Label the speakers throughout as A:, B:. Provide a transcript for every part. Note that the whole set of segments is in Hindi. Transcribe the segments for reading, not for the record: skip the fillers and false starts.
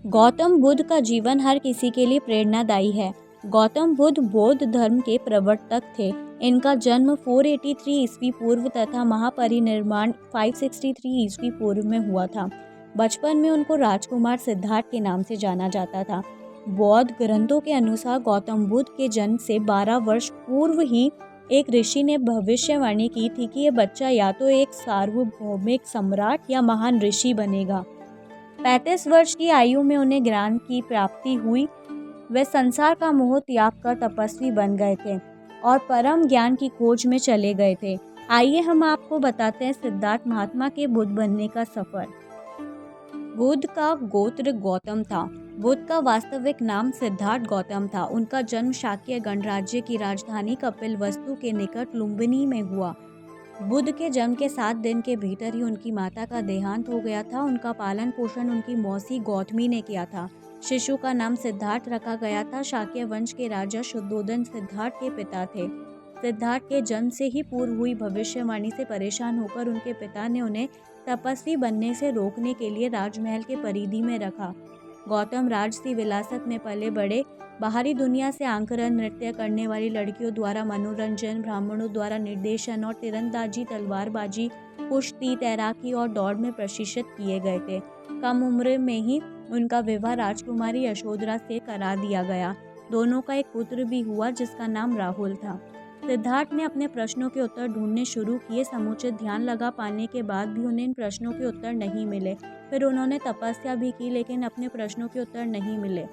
A: गौतम बुद्ध का जीवन हर किसी के लिए प्रेरणादायी है। गौतम बुद्ध बौद्ध धर्म के प्रवर्तक थे। इनका जन्म 483 ईस्वी पूर्व तथा महापरिनिर्वाण 563 ईस्वी पूर्व में हुआ था। बचपन में उनको राजकुमार सिद्धार्थ के नाम से जाना जाता था। बौद्ध ग्रंथों के अनुसार गौतम बुद्ध के जन्म से 12 वर्ष पूर्व ही एक ऋषि ने भविष्यवाणी की थी कि यह बच्चा या तो एक सार्वभौमिक सम्राट या महान ऋषि बनेगा। 35 वर्ष की आयु में उन्हें ज्ञान की प्राप्ति हुई। वे संसार का मोह त्याग कर तपस्वी बन गए थे और परम ज्ञान की खोज में चले गए थे। आइए हम आपको बताते हैं सिद्धार्थ महात्मा के बुद्ध बनने का सफर। बुद्ध का गोत्र गौतम था। बुद्ध का वास्तविक नाम सिद्धार्थ गौतम था। उनका जन्म शाक्य गणराज्य की राजधानी कपिलवस्तु के निकट लुम्बिनी में हुआ। बुद्ध के जन्म के 7 दिन के भीतर ही उनकी माता का देहांत हो गया था। उनका पालन पोषण उनकी मौसी गौतमी ने किया था। शिशु का नाम सिद्धार्थ रखा गया था। शाक्य वंश के राजा शुद्धोधन सिद्धार्थ के पिता थे। सिद्धार्थ के जन्म से ही पूर्व हुई भविष्यवाणी से परेशान होकर उनके पिता ने उन्हें तपस्वी बनने से रोकने के लिए राजमहल के परिधि में रखा। गौतम राजसी विलासत में पले बड़े। बाहरी दुनिया से आंकरण, नृत्य करने वाली लड़कियों द्वारा मनोरंजन, ब्राह्मणों द्वारा निर्देशन और तीरंदाजी, तलवारबाजी, कुश्ती, तैराकी और दौड़ में प्रशिक्षित किए गए थे। कम उम्र में ही उनका विवाह राजकुमारी यशोधरा से करा दिया गया। दोनों का एक पुत्र भी हुआ जिसका नाम राहुल था। सिद्धार्थ ने अपने प्रश्नों के उत्तर ढूंढने शुरू किए। समुचित ध्यान लगा पाने के बाद भी उन्हें इन प्रश्नों के उत्तर नहीं मिले। फिर उन्होंने तपस्या भी की लेकिन अपने प्रश्नों के उत्तर नहीं मिले।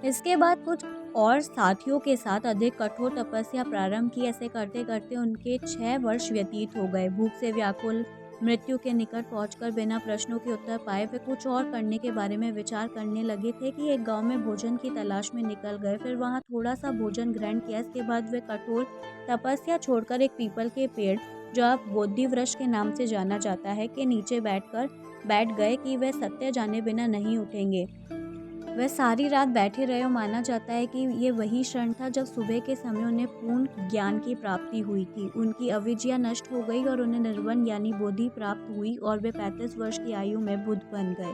A: इसके बाद कुछ और साथियों के साथ अधिक कठोर तपस्या प्रारंभ की। ऐसे करते करते उनके 6 वर्ष व्यतीत हो गए। भूख से व्याकुल, मृत्यु के निकट पहुंचकर बिना प्रश्नों के उत्तर पाए वे कुछ और करने के बारे में विचार करने लगे थे कि एक गांव में भोजन की तलाश में निकल गए। फिर वहां थोड़ा सा भोजन ग्रहण किया। इसके बाद वे कठोर तपस्या छोड़कर एक पीपल के पेड़, जो अब बोधि वृक्ष के नाम से जाना जाता है, के नीचे बैठ गए कि वे सत्य जाने बिना नहीं उठेंगे। वह सारी रात बैठे रहे और माना जाता है कि ये वही क्षण था जब सुबह के समय उन्हें पूर्ण ज्ञान की प्राप्ति हुई थी। उनकी अविद्या नष्ट हो गई और उन्हें निर्वाण यानी बोधि प्राप्त हुई और वे 35 वर्ष की आयु में बुद्ध बन गए।